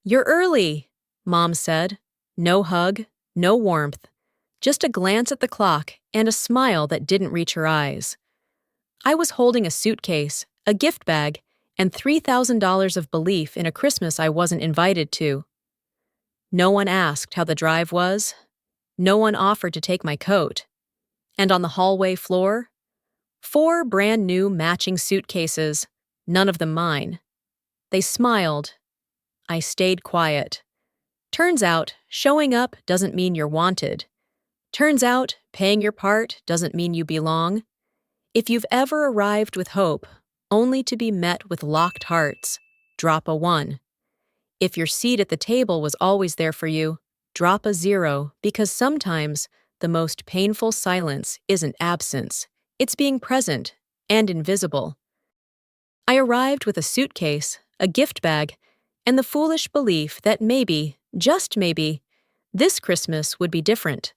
You're early, Mom said. No hug, no warmth, just a glance at the clock and a smile that didn't reach her eyes. I was holding a suitcase, a gift bag, and $3,000 of belief in a Christmas I wasn't invited to. No one asked how the drive was. No one offered to take my coat. And on the hallway floor, 4 brand new matching suitcases, none of them mine. They smiled. I stayed quiet. Turns out, showing up doesn't mean you're wanted. Turns out, paying your part doesn't mean you belong. If you've ever arrived with hope, only to be met with locked hearts, drop a 1. If your seat at the table was always there for you, drop a 0, because sometimes the most painful silence isn't absence, it's being present and invisible. I arrived with a suitcase, a gift bag, and the foolish belief that maybe, just maybe, this Christmas would be different.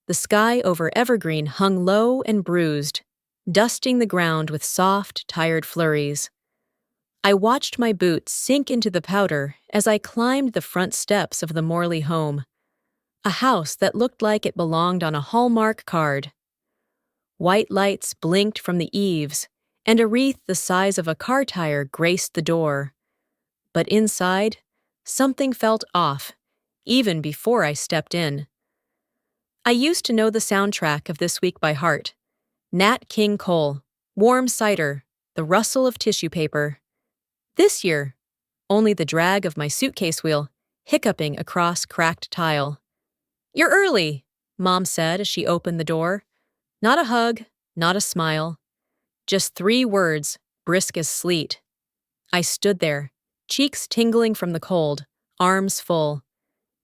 The sky over Evergreen hung low and bruised, dusting the ground with soft, tired flurries. I watched my boots sink into the powder as I climbed the front steps of the Morley home, a house that looked like it belonged on a Hallmark card. White lights blinked from the eaves, and a wreath the size of a car tire graced the door. But inside, something felt off, even before I stepped in. I used to know the soundtrack of this week by heart. Nat King Cole, warm cider, the rustle of tissue paper. This year, only the drag of my suitcase wheel, hiccuping across cracked tile. You're early, Mom said as she opened the door. Not a hug, not a smile. Just 3 words, brisk as sleet. I stood there, cheeks tingling from the cold, arms full.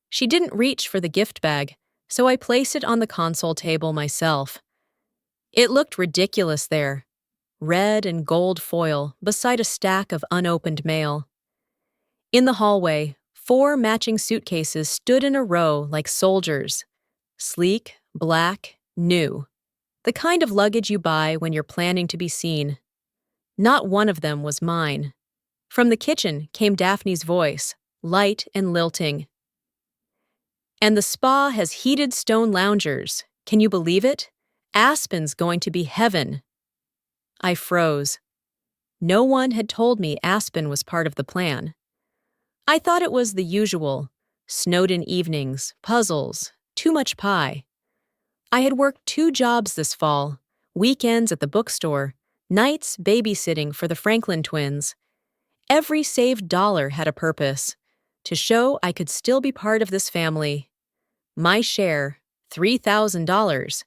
She didn't reach for the gift bag, so I placed it on the console table myself. It looked ridiculous there, red and gold foil beside a stack of unopened mail. In the hallway, 4 matching suitcases stood in a row like soldiers. Sleek, black, new. The kind of luggage you buy when you're planning to be seen. Not one of them was mine. From the kitchen came Daphne's voice, light and lilting. And the spa has heated stone loungers. Can you believe it? Aspen's going to be heaven. I froze. No one had told me Aspen was part of the plan. I thought it was the usual, snowed-in evenings, puzzles, too much pie. I had worked 2 jobs this fall, weekends at the bookstore, nights babysitting for the Franklin twins. Every saved dollar had a purpose, to show I could still be part of this family. My share, $3,000,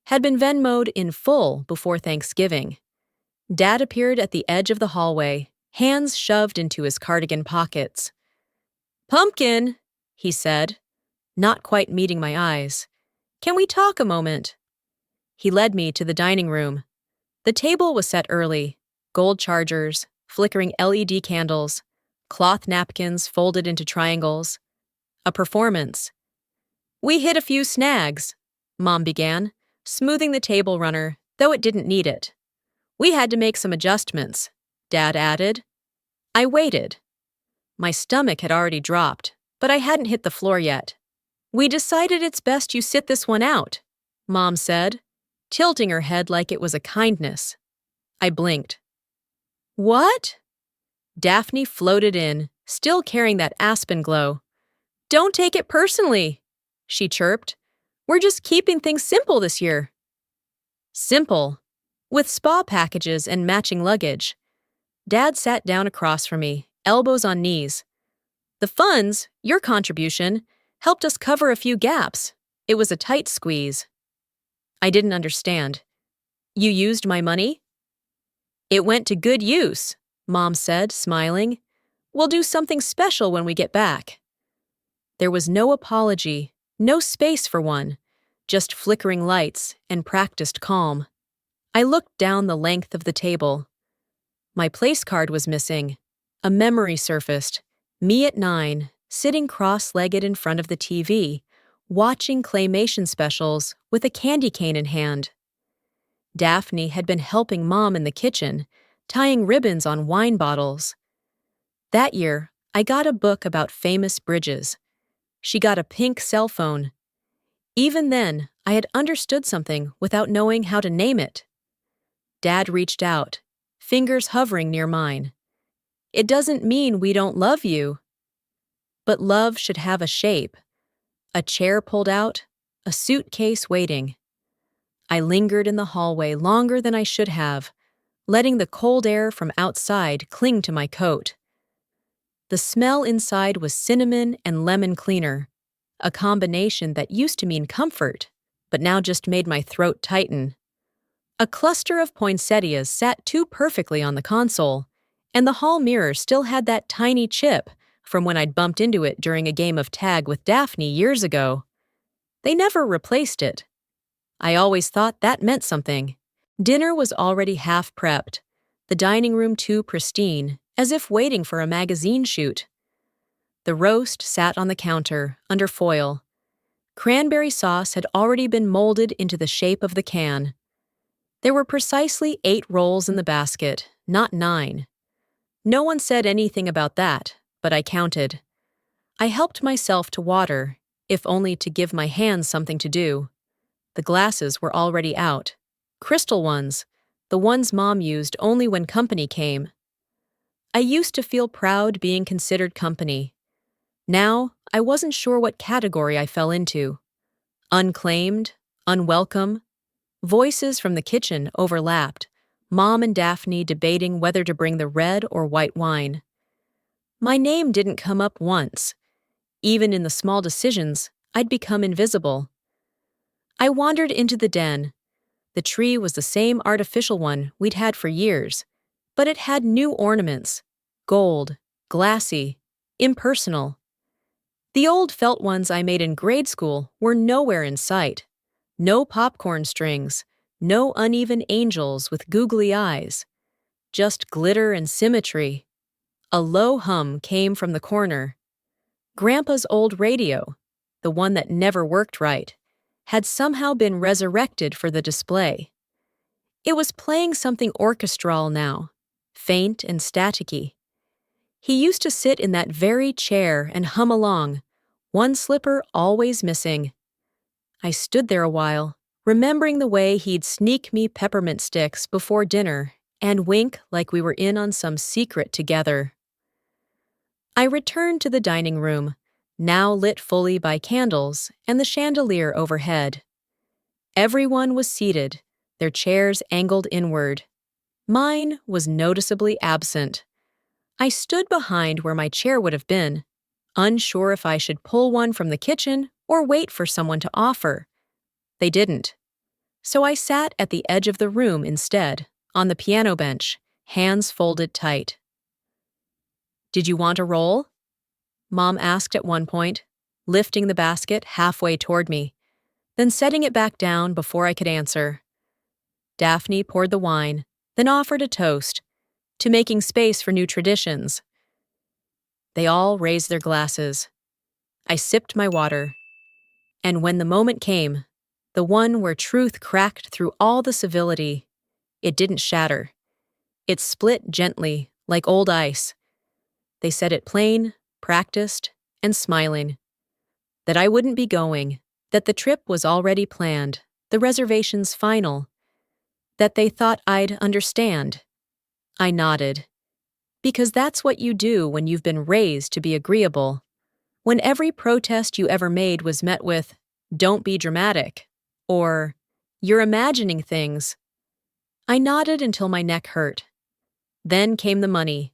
had been Venmo'd in full before Thanksgiving. Dad appeared at the edge of the hallway, hands shoved into his cardigan pockets. "Pumpkin," he said, not quite meeting my eyes. "Can we talk a moment?" He led me to the dining room. The table was set early, gold chargers, flickering LED candles, cloth napkins folded into triangles. A performance. "We hit a few snags," Mom began, smoothing the table runner, though it didn't need it. "We had to make some adjustments," Dad added. I waited. My stomach had already dropped, but I hadn't hit the floor yet. "We decided it's best you sit this one out," Mom said, tilting her head like it was a kindness. I blinked. "What?" Daphne floated in, still carrying that aspen glow. "Don't take it personally," she chirped. "We're just keeping things simple this year." Simple, with spa packages and matching luggage. Dad sat down across from me, elbows on knees. "The funds, your contribution, helped us cover a few gaps. It was a tight squeeze." I didn't understand. "You used my money?" "It went to good use," Mom said, smiling. "We'll do something special when we get back." There was no apology, no space for one, just flickering lights and practiced calm. I looked down the length of the table. My place card was missing. A memory surfaced. Me at 9, sitting cross-legged in front of the TV, watching claymation specials with a candy cane in hand. Daphne had been helping Mom in the kitchen, tying ribbons on wine bottles. That year, I got a book about famous bridges. She got a pink cell phone. Even then, I had understood something without knowing how to name it. Dad reached out, fingers hovering near mine. It doesn't mean we don't love you. But love should have a shape. A chair pulled out, a suitcase waiting. I lingered in the hallway longer than I should have, letting the cold air from outside cling to my coat. The smell inside was cinnamon and lemon cleaner, a combination that used to mean comfort, but now just made my throat tighten. A cluster of poinsettias sat too perfectly on the console, and the hall mirror still had that tiny chip from when I'd bumped into it during a game of tag with Daphne years ago. They never replaced it. I always thought that meant something. Dinner was already half prepped, the dining room too pristine, as if waiting for a magazine shoot. The roast sat on the counter, under foil. Cranberry sauce had already been molded into the shape of the can. There were precisely 8 rolls in the basket, not 9. No one said anything about that, but I counted. I helped myself to water, if only to give my hands something to do. The glasses were already out. Crystal ones, the ones Mom used only when company came. I used to feel proud being considered company. Now, I wasn't sure what category I fell into. Unclaimed, unwelcome. Voices from the kitchen overlapped, Mom and Daphne debating whether to bring the red or white wine. My name didn't come up once. Even in the small decisions, I'd become invisible. I wandered into the den. The tree was the same artificial one we'd had for years, but it had new ornaments, gold, glassy, impersonal. The old felt ones I made in grade school were nowhere in sight. No popcorn strings, no uneven angels with googly eyes. Just glitter and symmetry. A low hum came from the corner. Grandpa's old radio, the one that never worked right, had somehow been resurrected for the display. It was playing something orchestral now, faint and staticky. He used to sit in that very chair and hum along, one slipper always missing. I stood there a while, remembering the way he'd sneak me peppermint sticks before dinner and wink like we were in on some secret together. I returned to the dining room, now lit fully by candles and the chandelier overhead. Everyone was seated, their chairs angled inward. Mine was noticeably absent. I stood behind where my chair would have been, unsure if I should pull one from the kitchen or wait for someone to offer. They didn't. So I sat at the edge of the room instead, on the piano bench, hands folded tight. "Did you want a roll?" Mom asked at one point, lifting the basket halfway toward me, then setting it back down before I could answer. Daphne poured the wine, then offered a toast, to making space for new traditions. They all raised their glasses. I sipped my water. And when the moment came, the one where truth cracked through all the civility, it didn't shatter. It split gently, like old ice. They said it plain, practiced, and smiling. That I wouldn't be going, that the trip was already planned, the reservations final. That they thought I'd understand. I nodded. Because that's what you do when you've been raised to be agreeable. When every protest you ever made was met with, "Don't be dramatic," or "You're imagining things." I nodded until my neck hurt. Then came the money,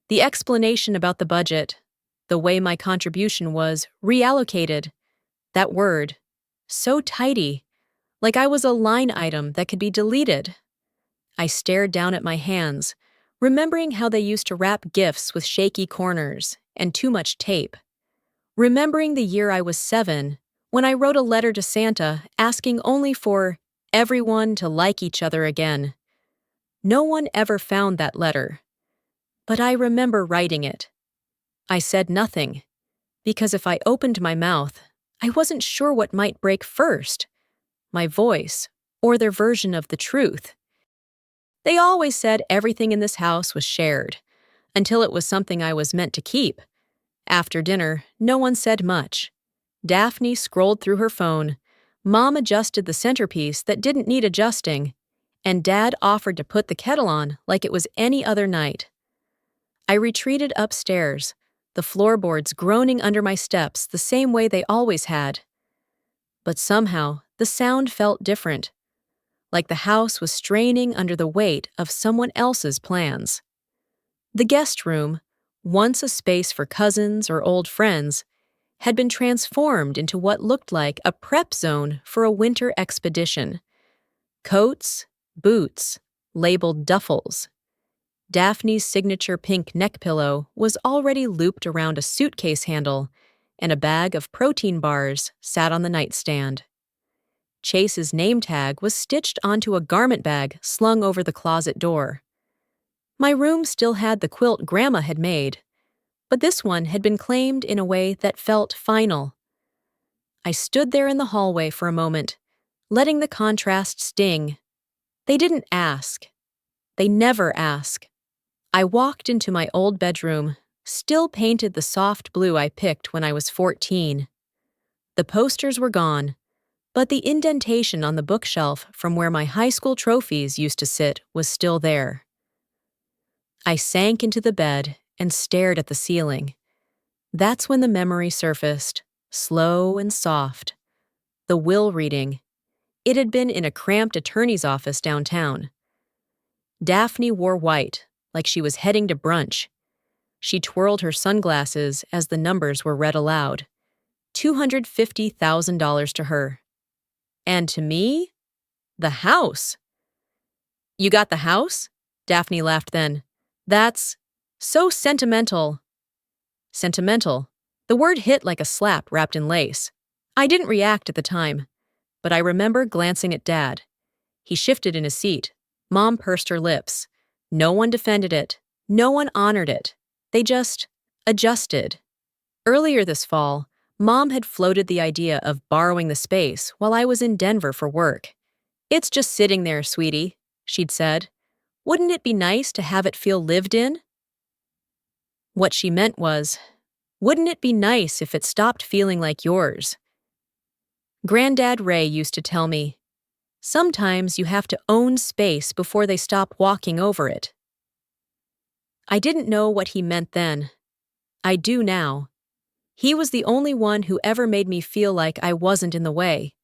the explanation about the budget, the way my contribution was reallocated. That word, so tidy, like I was a line item that could be deleted. I stared down at my hands, remembering how they used to wrap gifts with shaky corners and too much tape. Remembering the year I was 7, when I wrote a letter to Santa asking only for everyone to like each other again. No one ever found that letter. But I remember writing it. I said nothing, because if I opened my mouth, I wasn't sure what might break first, my voice or their version of the truth. They always said everything in this house was shared, until it was something I was meant to keep, After dinner, no one said much. Daphne scrolled through her phone. Mom adjusted the centerpiece that didn't need adjusting, and Dad offered to put the kettle on like it was any other night. I retreated upstairs, the floorboards groaning under my steps the same way they always had. But somehow, the sound felt different, like the house was straining under the weight of someone else's plans. The guest room, once a space for cousins or old friends, had been transformed into what looked like a prep zone for a winter expedition. Coats, boots, labeled duffels. Daphne's signature pink neck pillow was already looped around a suitcase handle, and a bag of protein bars sat on the nightstand. Chase's name tag was stitched onto a garment bag slung over the closet door. My room still had the quilt Grandma had made, but this one had been claimed in a way that felt final. I stood there in the hallway for a moment, letting the contrast sting. They didn't ask. They never ask. I walked into my old bedroom, still painted the soft blue I picked when I was 14. The posters were gone, but the indentation on the bookshelf from where my high school trophies used to sit was still there. I sank into the bed and stared at the ceiling. That's when the memory surfaced, slow and soft. The will reading. It had been in a cramped attorney's office downtown. Daphne wore white, like she was heading to brunch. She twirled her sunglasses as the numbers were read aloud. $250,000 to her. And to me? The house. You got the house? Daphne laughed then. That's so sentimental. Sentimental. The word hit like a slap wrapped in lace. I didn't react at the time, but I remember glancing at Dad. He shifted in his seat. Mom pursed her lips. No one defended it. No one honored it. They just adjusted. Earlier this fall, Mom had floated the idea of borrowing the space while I was in Denver for work. It's just sitting there, sweetie, she'd said. Wouldn't it be nice to have it feel lived in? What she meant was, wouldn't it be nice if it stopped feeling like yours? Granddad Ray used to tell me, sometimes you have to own space before they stop walking over it. I didn't know what he meant then. I do now. He was the only one who ever made me feel like I wasn't in the way.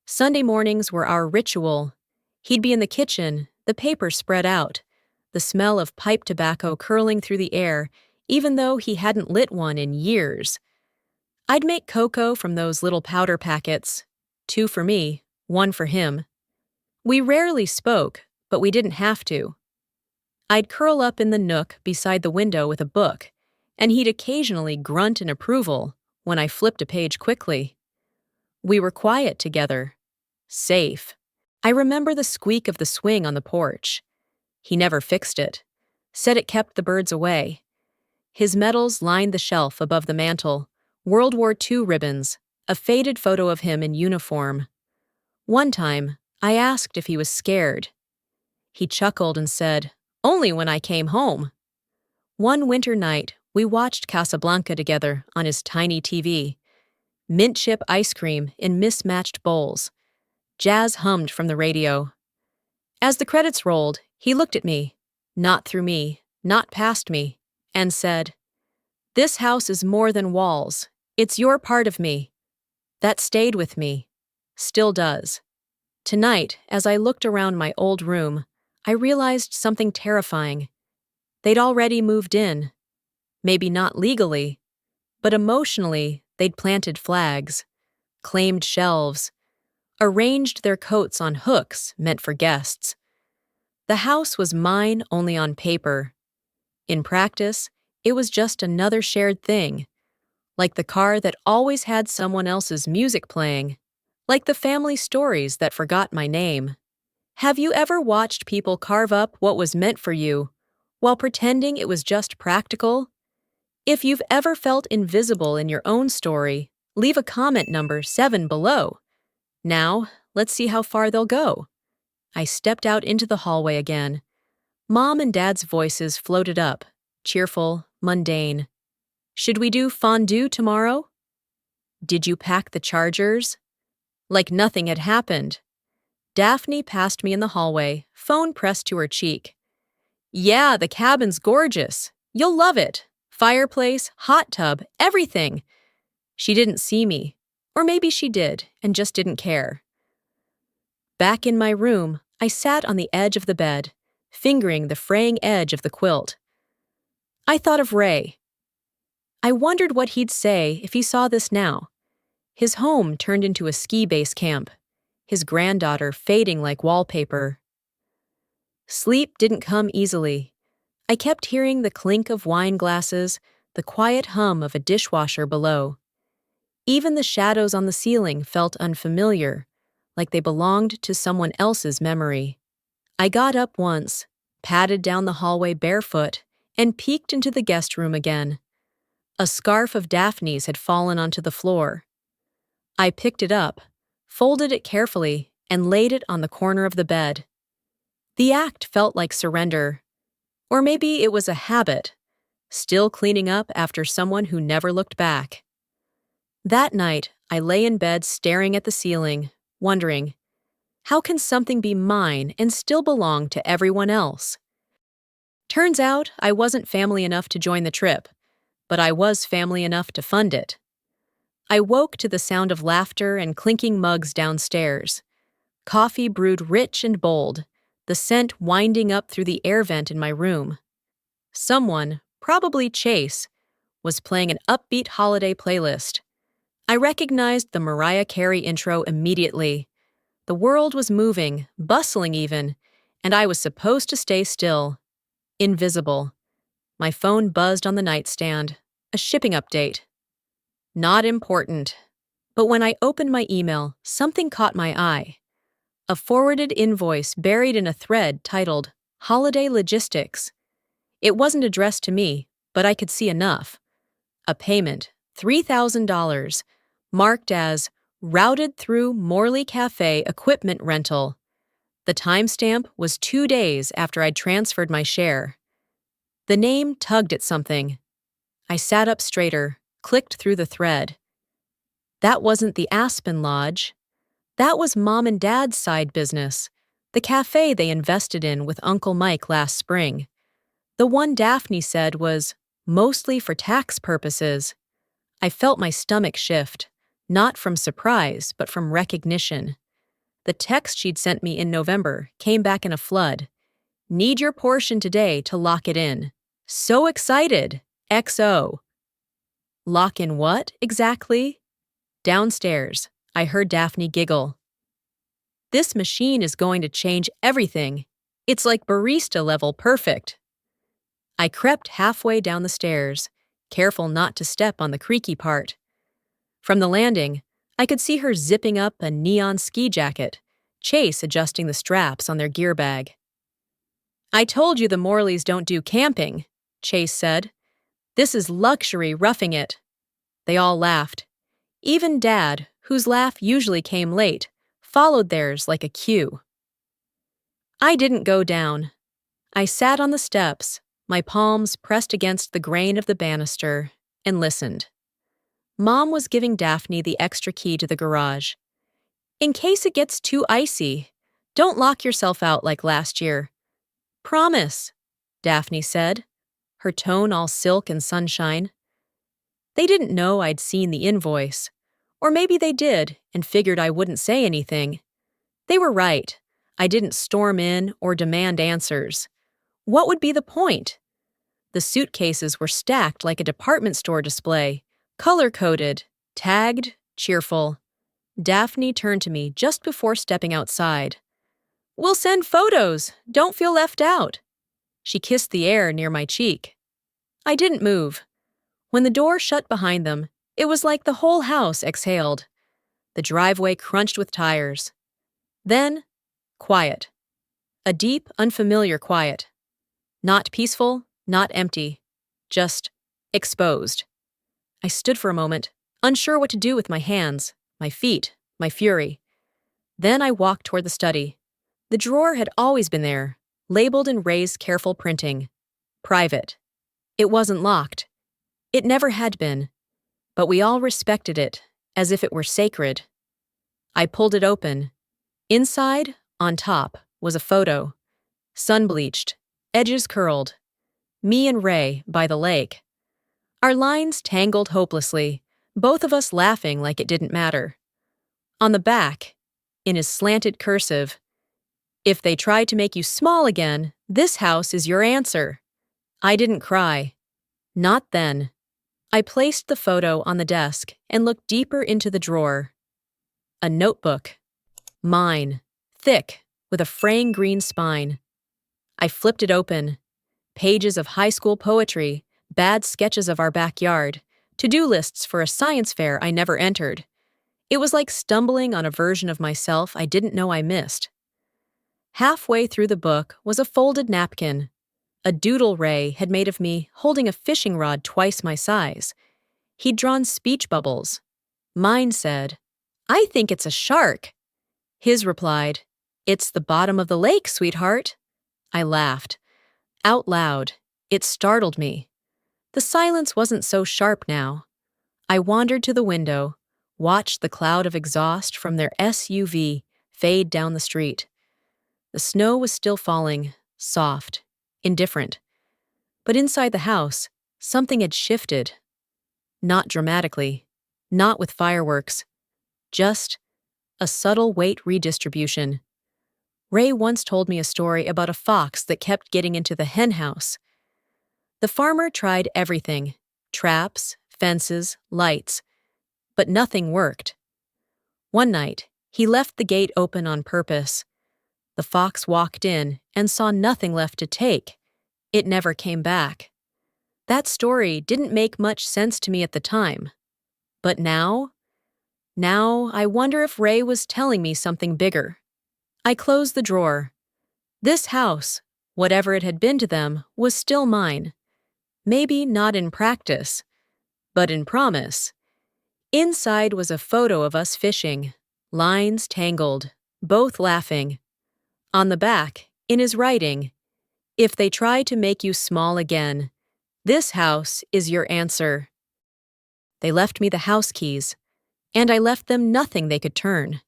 Sunday mornings were our ritual. He'd be in the kitchen, the paper spread out, the smell of pipe tobacco curling through the air, even though he hadn't lit one in years. I'd make cocoa from those little powder packets, 2 for me, 1 for him. We rarely spoke, but we didn't have to. I'd curl up in the nook beside the window with a book, and he'd occasionally grunt in approval when I flipped a page quickly. We were quiet together. Safe. I remember the squeak of the swing on the porch. He never fixed it. Said it kept the birds away. His medals lined the shelf above the mantel, World War II ribbons, a faded photo of him in uniform. One time, I asked if he was scared. He chuckled and said, "Only when I came home." One winter night, we watched Casablanca together on his tiny TV. Mint chip ice cream in mismatched bowls. Jazz hummed from the radio. As the credits rolled, he looked at me, not through me, not past me, and said, "This house is more than walls. It's your part of me." That stayed with me. Still does. Tonight, as I looked around my old room, I realized something terrifying. They'd already moved in. Maybe not legally, but emotionally, they'd planted flags, claimed shelves, arranged their coats on hooks meant for guests. The house was mine only on paper. In practice, it was just another shared thing, like the car that always had someone else's music playing, like the family stories that forgot my name. Have you ever watched people carve up what was meant for you while pretending it was just practical? If you've ever felt invisible in your own story, leave a comment number 7 below. Now, let's see how far they'll go. I stepped out into the hallway again. Mom and Dad's voices floated up, cheerful, mundane. Should we do fondue tomorrow? Did you pack the chargers? Like nothing had happened. Daphne passed me in the hallway, phone pressed to her cheek. Yeah, the cabin's gorgeous. You'll love it. Fireplace, hot tub, everything. She didn't see me. Or maybe she did, and just didn't care. Back in my room, I sat on the edge of the bed, fingering the fraying edge of the quilt. I thought of Ray. I wondered what he'd say if he saw this now. His home turned into a ski base camp, his granddaughter fading like wallpaper. Sleep didn't come easily. I kept hearing the clink of wine glasses, the quiet hum of a dishwasher below. Even the shadows on the ceiling felt unfamiliar, like they belonged to someone else's memory. I got up once, padded down the hallway barefoot, and peeked into the guest room again. A scarf of Daphne's had fallen onto the floor. I picked it up, folded it carefully, and laid it on the corner of the bed. The act felt like surrender. Or maybe it was a habit, still cleaning up after someone who never looked back. That night, I lay in bed staring at the ceiling, wondering, how can something be mine and still belong to everyone else? Turns out I wasn't family enough to join the trip, but I was family enough to fund it. I woke to the sound of laughter and clinking mugs downstairs. Coffee brewed rich and bold, the scent winding up through the air vent in my room. Someone, probably Chase, was playing an upbeat holiday playlist. I recognized the Mariah Carey intro immediately. The world was moving, bustling even, and I was supposed to stay still. Invisible. My phone buzzed on the nightstand. A shipping update. Not important. But when I opened my email, something caught my eye. A forwarded invoice buried in a thread titled Holiday Logistics. It wasn't addressed to me, but I could see enough. A payment, $3,000, marked as routed through Morley Cafe equipment rental. The timestamp was 2 days after I'd transferred my share. The name tugged at something. I sat up straighter, clicked through the thread. That wasn't the Aspen Lodge. That was Mom and Dad's side business, the cafe they invested in with Uncle Mike last spring. The one Daphne said was mostly for tax purposes. I felt my stomach shift, not from surprise, but from recognition. The text she'd sent me in November came back in a flood. Need your portion today to lock it in. So excited! XO. Lock in what, exactly? Downstairs, I heard Daphne giggle. This machine is going to change everything. It's like barista level perfect. I crept halfway down the stairs, careful not to step on the creaky part. From the landing, I could see her zipping up a neon ski jacket, Chase adjusting the straps on their gear bag. I told you the Morleys don't do camping, Chase said. This is luxury roughing it. They all laughed. Even Dad, whose laugh usually came late, followed theirs like a cue. I didn't go down. I sat on the steps, my palms pressed against the grain of the banister, and listened. Mom was giving Daphne the extra key to the garage. In case it gets too icy, don't lock yourself out like last year. Promise, Daphne said, her tone all silk and sunshine. They didn't know I'd seen the invoice. Or maybe they did and figured I wouldn't say anything. They were right. I didn't storm in or demand answers. What would be the point? The suitcases were stacked like a department store display, color-coded, tagged, cheerful. Daphne turned to me just before stepping outside. We'll send photos. Don't feel left out. She kissed the air near my cheek. I didn't move. When the door shut behind them, it was like the whole house exhaled. The driveway crunched with tires. Then, quiet. A deep, unfamiliar quiet. Not peaceful, not empty. Just exposed. I stood for a moment, unsure what to do with my hands, my feet, my fury. Then I walked toward the study. The drawer had always been there, labeled in Ray's careful printing. Private. It wasn't locked. It never had been, but we all respected it, as if it were sacred. I pulled it open. Inside, on top, was a photo. Sun-bleached, edges curled. Me and Ray by the lake. Our lines tangled hopelessly, both of us laughing like it didn't matter. On the back, in his slanted cursive, "If they try to make you small again, this house is your answer." I didn't cry. Not then. I placed the photo on the desk and looked deeper into the drawer. A notebook. Mine. Thick, with a fraying green spine. I flipped it open. Pages of high school poetry, bad sketches of our backyard, to-do lists for a science fair I never entered. It was like stumbling on a version of myself I didn't know I missed. Halfway through the book was a folded napkin. A doodle Ray had made of me holding a fishing rod twice my size. He'd drawn speech bubbles. Mine said, "I think it's a shark." His replied, "It's the bottom of the lake, sweetheart." I laughed. Out loud. It startled me. The silence wasn't so sharp now. I wandered to the window, watched the cloud of exhaust from their SUV fade down the street. The snow was still falling, soft, indifferent. But inside the house, something had shifted. Not dramatically, not with fireworks, just a subtle weight redistribution. Ray once told me a story about a fox that kept getting into the hen house. The farmer tried everything, traps, fences, lights, but nothing worked. One night, he left the gate open on purpose. The fox walked in and saw nothing left to take. It never came back. That story didn't make much sense to me at the time. But now I wonder if Ray was telling me something bigger. I closed the drawer. This house, whatever it had been to them, was still mine. Maybe not in practice, but in promise. Inside was a photo of us fishing, lines tangled, both laughing. On the back, in his writing, "If they try to make you small again, this house is your answer." They left me the house keys, and I left them nothing they could turn.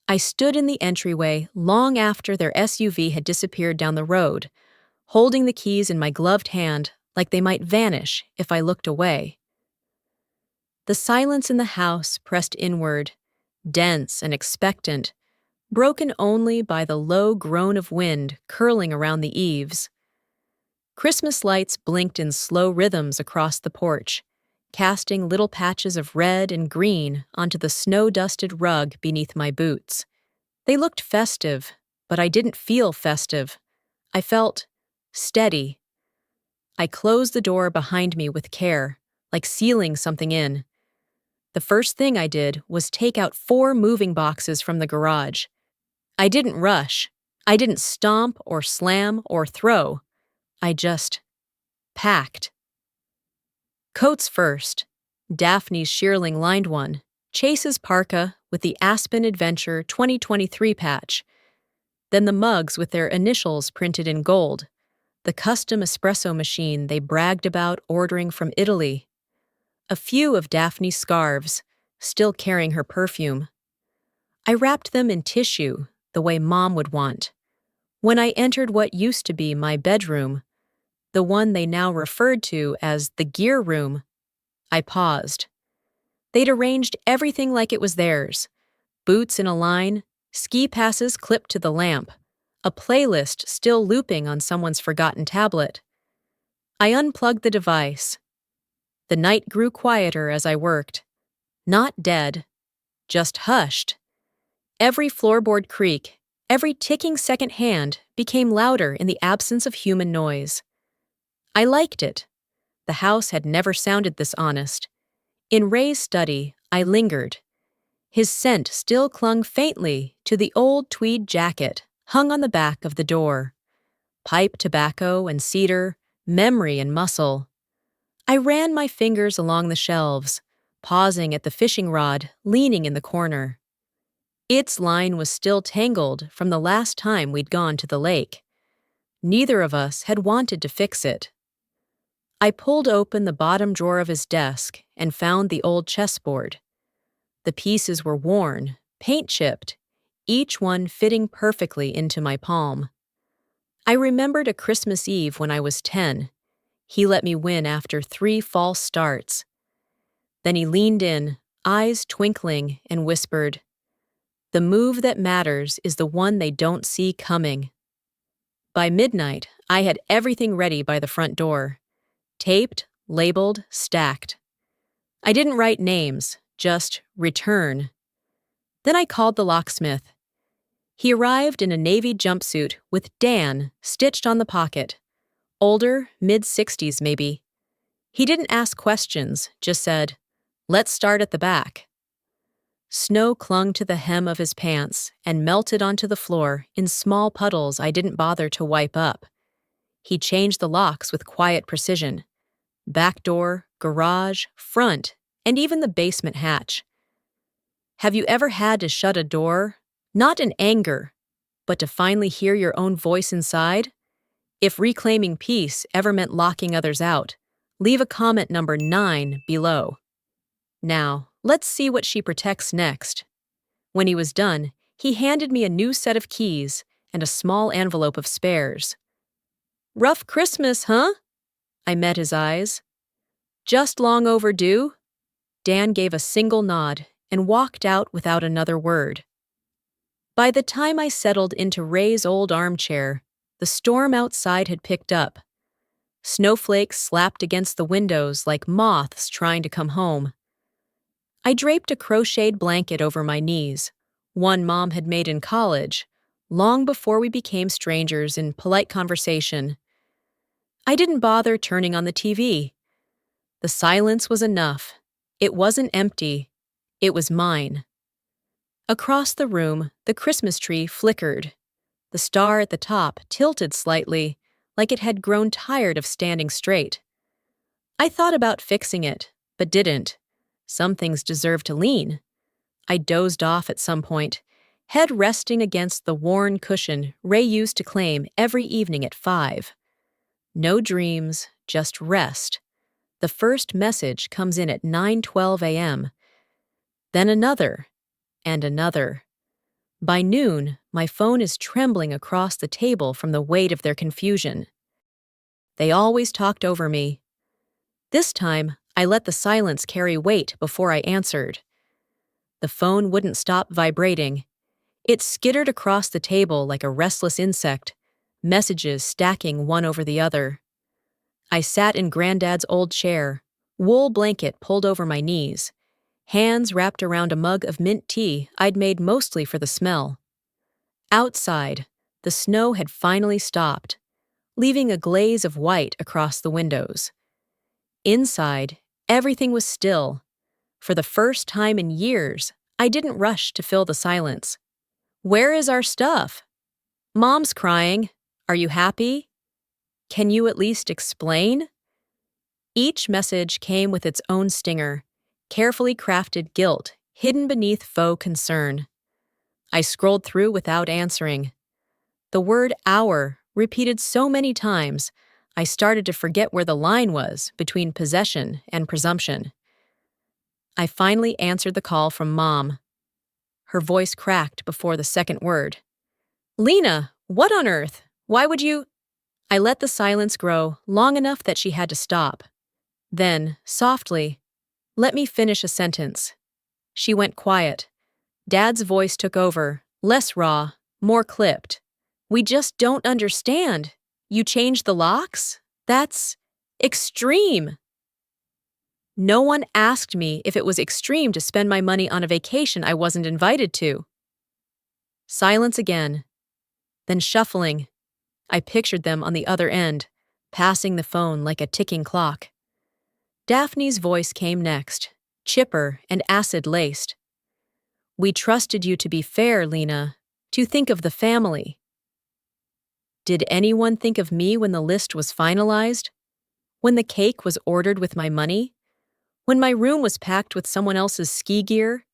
I stood in the entryway long after their SUV had disappeared down the road, holding the keys in my gloved hand like they might vanish if I looked away. The silence in the house pressed inward, dense and expectant, broken only by the low groan of wind curling around the eaves. Christmas lights blinked in slow rhythms across the porch, casting little patches of red and green onto the snow-dusted rug beneath my boots. They looked festive, but I didn't feel festive. I felt steady. I closed the door behind me with care, like sealing something in. The first thing I did was take out 4 moving boxes from the garage. I didn't rush. I didn't stomp or slam or throw. I just packed. Coats first. Daphne's shearling-lined one. Chase's parka with the Aspen Adventure 2023 patch. Then the mugs with their initials printed in gold. The custom espresso machine they bragged about ordering from Italy. A few of Daphne's scarves, still carrying her perfume. I wrapped them in tissue, the way Mom would want. When I entered what used to be my bedroom, the one they now referred to as the gear room, I paused. They'd arranged everything like it was theirs. Boots in a line, ski passes clipped to the lamp, a playlist still looping on someone's forgotten tablet. I unplugged the device. The night grew quieter as I worked. Not dead, just hushed. Every floorboard creak, every ticking second hand became louder in the absence of human noise. I liked it. The house had never sounded this honest. In Ray's study, I lingered. His scent still clung faintly to the old tweed jacket hung on the back of the door. Pipe tobacco and cedar, memory and muscle. I ran my fingers along the shelves, pausing at the fishing rod leaning in the corner. Its line was still tangled from the last time we'd gone to the lake. Neither of us had wanted to fix it. I pulled open the bottom drawer of his desk and found the old chessboard. The pieces were worn, paint-chipped, each one fitting perfectly into my palm. I remembered a Christmas Eve when I was 10. He let me win after 3 false starts. Then he leaned in, eyes twinkling, and whispered, "The move that matters is the one they don't see coming." By midnight, I had everything ready by the front door. Taped, labeled, stacked. I didn't write names, just "return." Then I called the locksmith. He arrived in a navy jumpsuit with Dan stitched on the pocket. Older, mid-60s maybe. He didn't ask questions, just said, "Let's start at the back." Snow clung to the hem of his pants and melted onto the floor in small puddles I didn't bother to wipe up. He changed the locks with quiet precision. Back door, garage, front, and even the basement hatch. Have you ever had to shut a door, not in anger, but to finally hear your own voice inside? If reclaiming peace ever meant locking others out, leave a comment number 9 below. Now, let's see what she protects next. When he was done, he handed me a new set of keys and a small envelope of spares. "Rough Christmas, huh?" I met his eyes. "Just long overdue." Dan gave a single nod and walked out without another word. By the time I settled into Ray's old armchair, the storm outside had picked up. Snowflakes slapped against the windows like moths trying to come home. I draped a crocheted blanket over my knees, one Mom had made in college, long before we became strangers in polite conversation. I didn't bother turning on the TV. The silence was enough. It wasn't empty. It was mine. Across the room, the Christmas tree flickered. The star at the top tilted slightly, like it had grown tired of standing straight. I thought about fixing it, but didn't. Some things deserve to lean. I dozed off at some point, head resting against the worn cushion Ray used to claim every evening at 5. No dreams, just rest. The first message comes in at 9:12 a.m. Then another, and another. By noon, my phone is trembling across the table from the weight of their confusion. They always talked over me. This time, I let the silence carry weight before I answered. The phone wouldn't stop vibrating. It skittered across the table like a restless insect, messages stacking one over the other. I sat in Granddad's old chair, wool blanket pulled over my knees, hands wrapped around a mug of mint tea I'd made mostly for the smell. Outside, the snow had finally stopped, leaving a glaze of white across the windows. Inside, everything was still. For the first time in years, I didn't rush to fill the silence. "Where is our stuff?" "Mom's crying. Are you happy?" "Can you at least explain?" Each message came with its own stinger, carefully crafted guilt hidden beneath faux concern. I scrolled through without answering. The word "our" repeated so many times, I started to forget where the line was between possession and presumption. I finally answered the call from Mom. Her voice cracked before the second word. "Lena, what on earth? Why would you—" I let the silence grow long enough that she had to stop. Then, softly, "Let me finish a sentence." She went quiet. Dad's voice took over, less raw, more clipped. "We just don't understand. You changed the locks? That's extreme." No one asked me if it was extreme to spend my money on a vacation I wasn't invited to. Silence again. Then shuffling. I pictured them on the other end, passing the phone like a ticking clock. Daphne's voice came next, chipper and acid-laced. "We trusted you to be fair, Lena, to think of the family." Did anyone think of me when the list was finalized? When the cake was ordered with my money? When my room was packed with someone else's ski gear?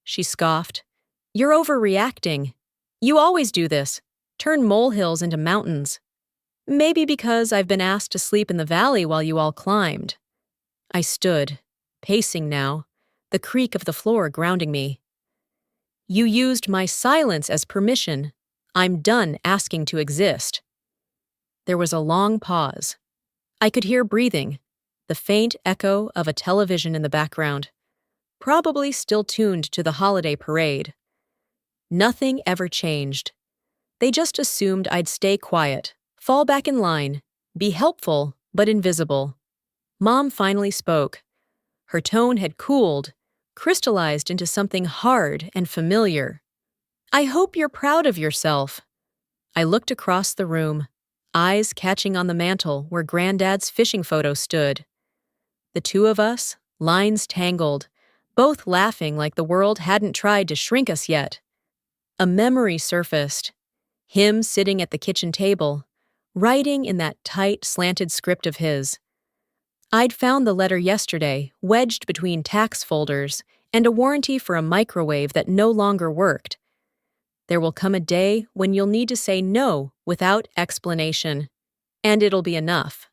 She scoffed. "You're overreacting. You always do this. Turn molehills into mountains." Maybe because I've been asked to sleep in the valley while you all climbed. I stood, pacing now, the creak of the floor grounding me. You used my silence as permission. I'm done asking to exist. There was a long pause. I could hear breathing, the faint echo of a television in the background, probably still tuned to the holiday parade. Nothing ever changed. They just assumed I'd stay quiet, fall back in line, be helpful but invisible. Mom finally spoke. Her tone had cooled, crystallized into something hard and familiar. I hope you're proud of yourself. I looked across the room, eyes catching on the mantel where Granddad's fishing photo stood. The two of us, lines tangled, both laughing like the world hadn't tried to shrink us yet. A memory surfaced. Him sitting at the kitchen table, writing in that tight, slanted script of his. I'd found the letter yesterday, wedged between tax folders and a warranty for a microwave that no longer worked. There will come a day when you'll need to say no without explanation, and it'll be enough.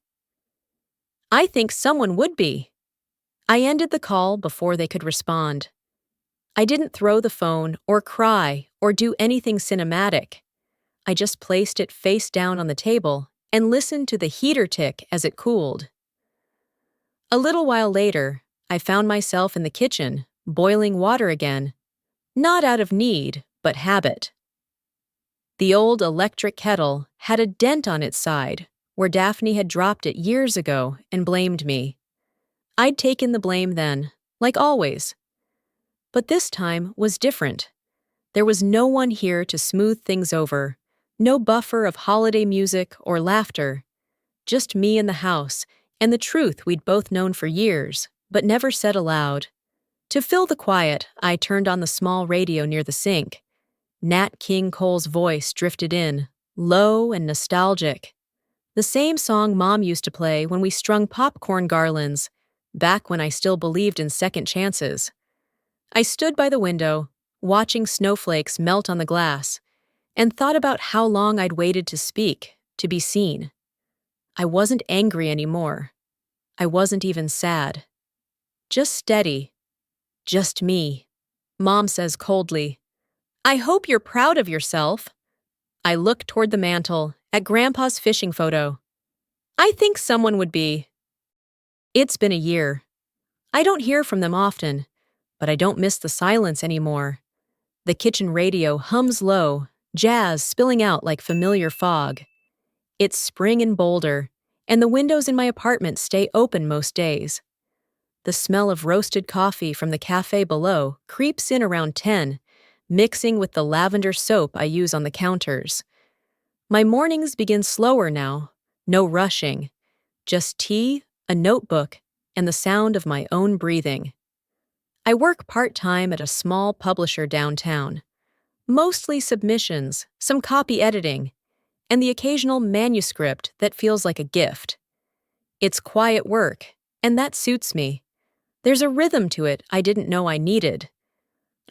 I think someone would be. I ended the call before they could respond. I didn't throw the phone or cry or do anything cinematic. I just placed it face down on the table and listened to the heater tick as it cooled. A little while later, I found myself in the kitchen, boiling water again. Not out of need, but habit. The old electric kettle had a dent on its side, where Daphne had dropped it years ago and blamed me. I'd taken the blame then, like always. But this time was different. There was no one here to smooth things over, no buffer of holiday music or laughter. Just me in the house, and the truth we'd both known for years, but never said aloud. To fill the quiet, I turned on the small radio near the sink. Nat King Cole's voice drifted in, low and nostalgic. The same song Mom used to play when we strung popcorn garlands, back when I still believed in second chances. I stood by the window, watching snowflakes melt on the glass, and thought about how long I'd waited to speak, to be seen. I wasn't angry anymore. I wasn't even sad. Just steady. Just me. Mom says coldly, I hope you're proud of yourself. I look toward the mantel, at Grandpa's fishing photo. I think someone would be. It's been a year. I don't hear from them often, but I don't miss the silence anymore. The kitchen radio hums low, jazz spilling out like familiar fog. It's spring in Boulder, and the windows in my apartment stay open most days. The smell of roasted coffee from the cafe below creeps in around 10, mixing with the lavender soap I use on the counters. My mornings begin slower now, no rushing, just tea, a notebook, and the sound of my own breathing. I work part-time at a small publisher downtown. Mostly submissions, some copy editing, and the occasional manuscript that feels like a gift. It's quiet work, and that suits me. There's a rhythm to it I didn't know I needed.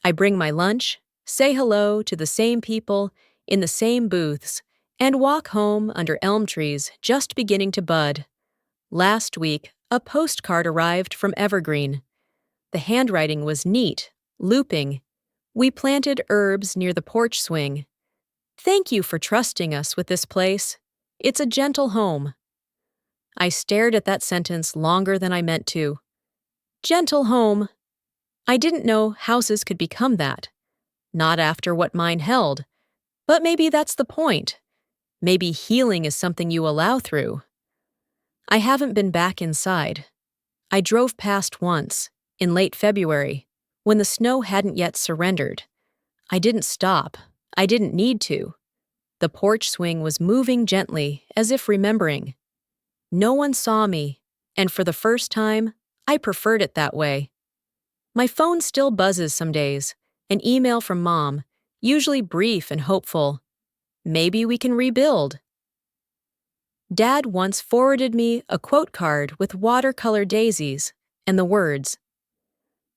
I bring my lunch, say hello to the same people in the same booths, and walk home under elm trees just beginning to bud. Last week, a postcard arrived from Evergreen. The handwriting was neat, looping. We planted herbs near the porch swing. Thank you for trusting us with this place. It's a gentle home. I stared at that sentence longer than I meant to. Gentle home. I didn't know houses could become that. Not after what mine held. But maybe that's the point. Maybe healing is something you allow through. I haven't been back inside. I drove past once, in late February, when the snow hadn't yet surrendered. I didn't stop. I didn't need to. The porch swing was moving gently, as if remembering. No one saw me, and for the first time, I preferred it that way. My phone still buzzes some days, an email from Mom, usually brief and hopeful. Maybe we can rebuild. Dad once forwarded me a quote card with watercolor daisies and the words,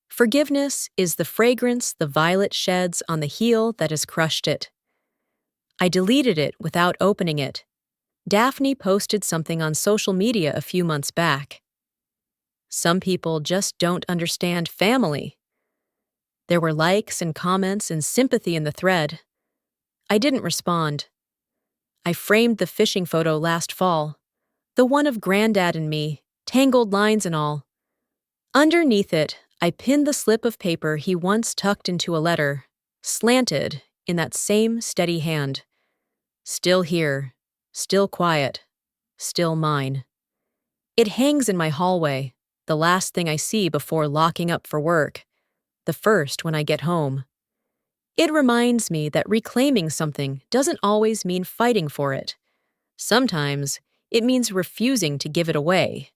"Forgiveness is the fragrance the violet sheds on the heel that has crushed it." I deleted it without opening it. Daphne posted something on social media a few months back. Some people just don't understand family. There were likes and comments and sympathy in the thread. I didn't respond. I framed the fishing photo last fall, the one of Granddad and me, tangled lines and all. Underneath it, I pinned the slip of paper he once tucked into a letter, slanted in that same steady hand. Still here, still quiet, still mine. It hangs in my hallway, the last thing I see before locking up for work, the first when I get home. It reminds me that reclaiming something doesn't always mean fighting for it. Sometimes it means refusing to give it away.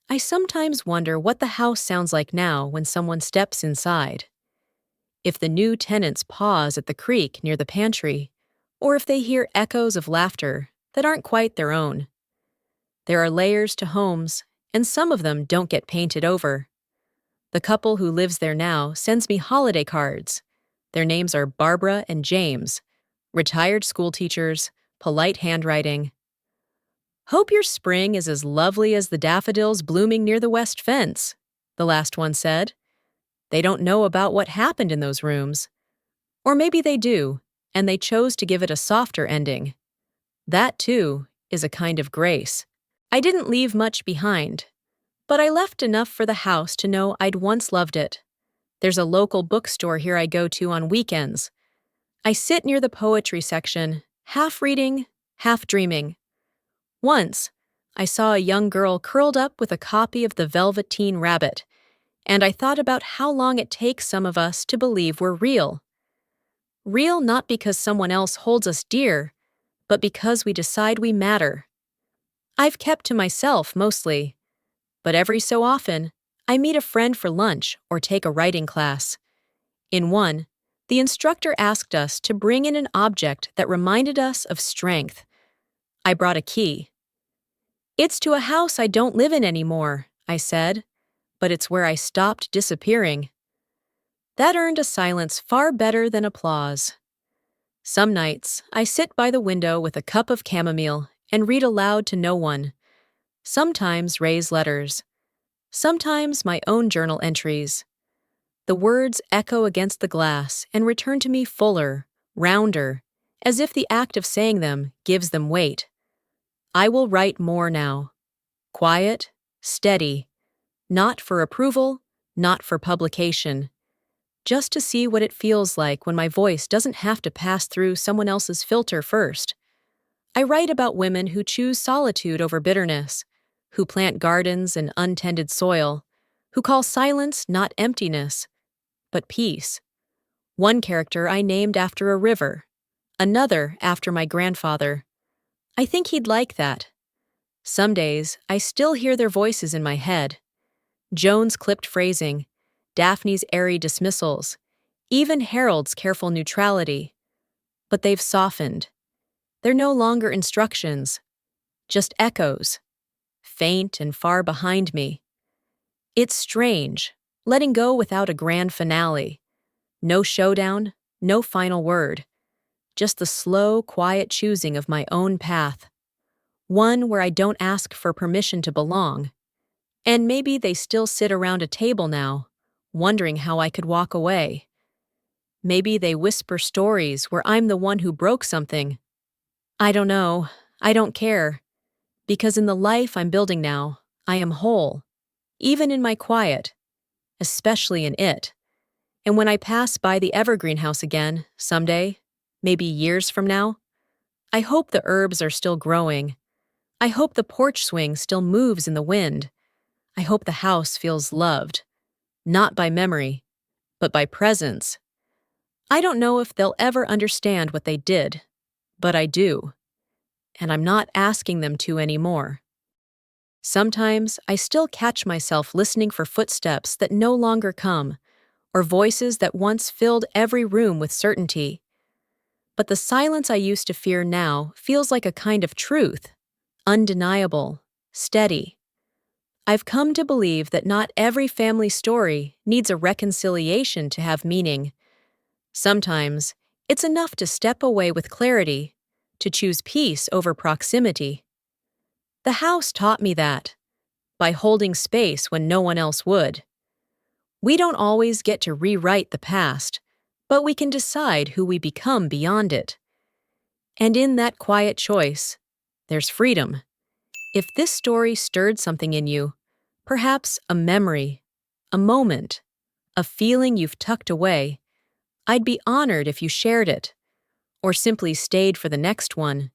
I sometimes wonder what the house sounds like now when someone steps inside. If the new tenants pause at the creek near the pantry, or if they hear echoes of laughter that aren't quite their own. There are layers to homes, and some of them don't get painted over. The couple who lives there now sends me holiday cards. Their names are Barbara and James, retired school teachers, polite handwriting. "Hope your spring is as lovely as the daffodils blooming near the west fence," the last one said. They don't know about what happened in those rooms. Or maybe they do, and they chose to give it a softer ending. That, too, is a kind of grace. I didn't leave much behind, but I left enough for the house to know I'd once loved it. There's a local bookstore here I go to on weekends. I sit near the poetry section, half reading, half dreaming. Once, I saw a young girl curled up with a copy of The Velveteen Rabbit, and I thought about how long it takes some of us to believe we're real. Real not because someone else holds us dear, but because we decide we matter. I've kept to myself mostly, but every so often, I meet a friend for lunch or take a writing class. In one, the instructor asked us to bring in an object that reminded us of strength. I brought a key. "It's to a house I don't live in anymore," I said, "but it's where I stopped disappearing." That earned a silence far better than applause. Some nights, I sit by the window with a cup of chamomile and read aloud to no one. Sometimes Ray's letters. Sometimes my own journal entries. The words echo against the glass and return to me fuller, rounder, as if the act of saying them gives them weight. I will write more now. Quiet, steady, not for approval, not for publication. Just to see what it feels like when my voice doesn't have to pass through someone else's filter first. I write about women who choose solitude over bitterness, who plant gardens in untended soil, who call silence not emptiness, but peace. One character I named after a river, another after my grandfather. I think he'd like that. Some days, I still hear their voices in my head. Joan's clipped phrasing, Daphne's airy dismissals, even Harold's careful neutrality. But they've softened. They're no longer instructions, just echoes, faint and far behind me. It's strange, letting go without a grand finale. No showdown, no final word. Just the slow, quiet choosing of my own path. One where I don't ask for permission to belong. And maybe they still sit around a table now, wondering how I could walk away. Maybe they whisper stories where I'm the one who broke something. I don't know. I don't care. Because in the life I'm building now, I am whole. Even in my quiet. Especially in it. And when I pass by the evergreen house again, someday, maybe years from now, I hope the herbs are still growing. I hope the porch swing still moves in the wind. I hope the house feels loved. Not by memory, but by presence. I don't know if they'll ever understand what they did, but I do. And I'm not asking them to anymore. Sometimes I still catch myself listening for footsteps that no longer come, or voices that once filled every room with certainty. But the silence I used to fear now feels like a kind of truth, undeniable, steady. I've come to believe that not every family story needs a reconciliation to have meaning. Sometimes, it's enough to step away with clarity, to choose peace over proximity. The house taught me that, by holding space when no one else would. We don't always get to rewrite the past, but we can decide who we become beyond it. And in that quiet choice, there's freedom. If this story stirred something in you, perhaps a memory, a moment, a feeling you've tucked away, I'd be honored if you shared it, or simply stayed for the next one.